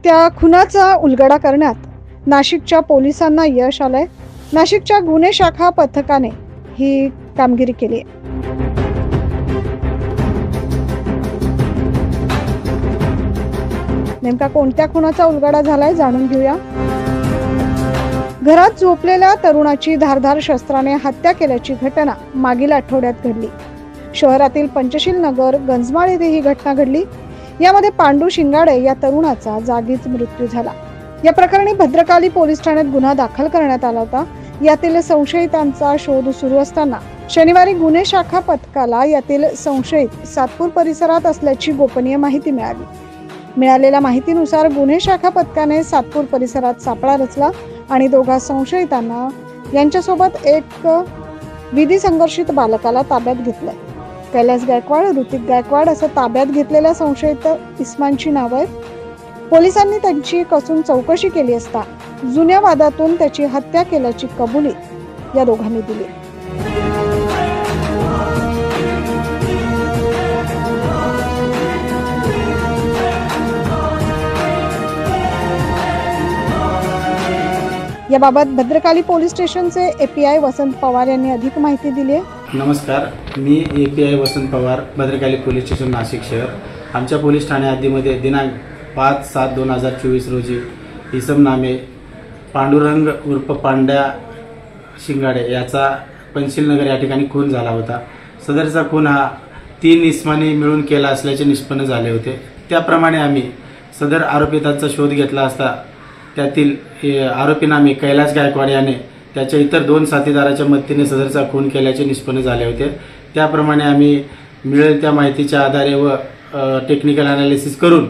त्या खुनाचा उलगडा करण्यात नाशिकच्या पोलिसांना यश आलंय। नाशिकच्या गुन्हे शाखा पथकाने ही कामगिरी केली आहे। नेमका कोणत्या खुनाचा उलगडा झालाय जाणून घेऊया। घरात झोपलेल्या तरुणाची धारदार शस्त्राने हत्या केल्याची घटना मागील आठवड्यात घडली। शहरातील पंचशील नगर गंजमाळ येथे ही घटना घडली। यामध्ये पांडू शिंगाडे या तरुणाचा जागीच मृत्यू झाला। या प्रकरणी भद्रकाली पोलीस ठाण्यात गुन्हा दाखल करण्यात आला होता। यातील संशयितांचा शोध सुरू असताना शनिवारी गुन्हे शाखा पथकाला यातील संशयित सातपूर परिसरात असल्याची गोपनीय माहिती मिळाली। मिळालेल्या माहितीनुसार गुन्हे शाखा पथकाने सातपूर परिसरात सापळा रचला आणि दोघा संशयितांना यांच्यासोबत एक विधी संघर्षित बालकाला ताब्यात घेतले। कैलास गायकवाड, ऋतिक गायकवाड असं ताब्यात घेतलेल्या संशयित इस्मांची नावं आहेत। पोलिसांनी त्यांची कसून चौकशी केली असता जुन्या वादातून त्याची हत्या केल्याची कबुली या दोघांनी दिली। याबाबत भद्रकाली पोलीस स्टेशनचे एपीआय वसंत पवार यांनी अधिक माहिती दिली आहे। नमस्कार, मी एपीआय वसंत पवार, भद्रकाली पोलीस स्टेशन नाशिक शहर। आमच्या पोलीस ठाणे हद्दीमध्ये दिनांक 5/7/2024 रोजी इसम नामे पांडुरंग उर्फ पांड्या शिंगाडे याचा पंचशील नगर या ठिकाणी खून झाला होता। सदरचा खून हा 3 इसमांनी मिळून केला असल्याचे निष्पन्न झाले होते। त्याप्रमाणे आम्ही सदर आरोपितांचा शोध घेतला असता त्यातील आरोपी नामे कैलास गायकवाड याने त्याच्या इतर 2 साथीदाराच्या मदतीने सदरचा खून केल्याचे निष्पन्न झाले होते। त्याप्रमाणे आम्ही मिळेल त्या माहितीच्या आधारे व टेक्निकल अनालिसिस करून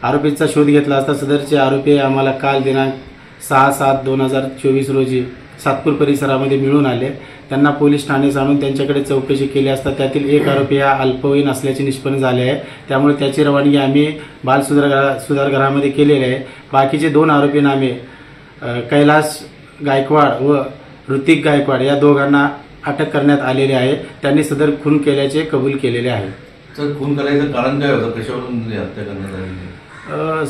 आरोपीचा शोध घेतला असता सदरचे आरोपी आम्हाला काल दिनांक 6/7/2024 रोजी सातपूर परिसरामध्ये मिळून आले। त्यांना पोलीस ठाण्यात आणून त्यांच्याकडे चौकशी केली असता त्यातील एक आरोपी हा अल्पवयीन असल्याचे निष्पन्न झाले आहे। त्यामुळे त्याची रवानगी आम्ही बाल सुधारगृहामध्ये केलेली आहे। बाकीचे 2 आरोपी नामे कैलास गायकवाड व ऋतिक गायकवाड या दोघांना अटक करण्यात आलेली आहे। त्यांनी सदर खून केल्याचे कबूल केलेले आहे। सर, खून करायचं कारण काय होतं? कशावरून हत्या करण्यात आली?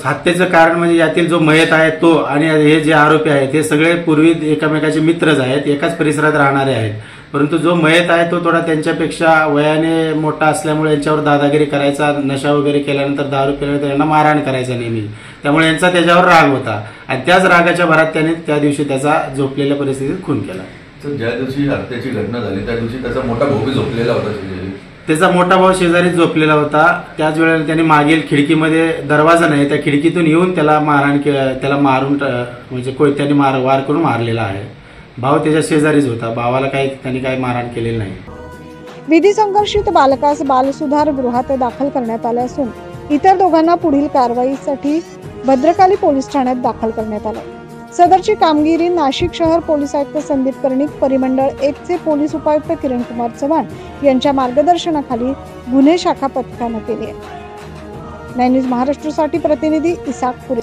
हत्येचं कारण म्हणजे यातील जो मयत आहे तो आणि हे जे आरोपी आहेत हे सगळे पूर्वी एकमेकाचे मित्रच आहेत, एकाच परिसरात राहणारे आहेत। परंतु जो मयत आहे तो थोडा त्यांच्यापेक्षा वयाने मोठा असल्यामुळे यांच्यावर दादागिरी करायचा, नशा वगैरे केल्यानंतर दारू पिल्यानंतर यांना मारहाण करायचा नेहमी। त्यामुळे यांचा त्याच्यावर राग होता आणि त्याच रागाच्या भरात त्याने त्या दिवशी त्याचा झोपलेल्या परिस्थितीत खून केला। तर ज्या दिवशी हत्येची घटना झाली त्या दिवशी त्याचा मोठा भाऊ झोपलेला होता। त्याचा मोठा भाऊ शेजारी झोपलेला होता। त्याच वेळेला त्याने मागील खिडकीमध्ये दरवाजा नाही त्या खिडकीतून येऊन त्याला मारून म्हणजे कोयत्याने वार करून मारलेला आहे। भाऊ त्याच्या शेजारीच होता। भावाला त्यांनी काही मारहाण केलेली नाही। विधी संघर्षित बालकास बाल सुधार गृहात दाखल करण्यात आले असून इतर दोघांना पुढील कारवाईसाठी भद्रकाली पोलीस ठाण्यात दाखल करण्यात आले। सदरची कामगिरी नाशिक शहर पोलीस आयुक्त संदीप कर्णिक, परिमंडळ 1 चे पोलीस उपायुक्त किरण कुमार चव्हाण यांच्या मार्गदर्शनाखाली गुन्हे शाखा पथकाने केली आहे। 9 न्यूज महाराष्ट्रासाठी प्रतिनिधी इसाक पुरे।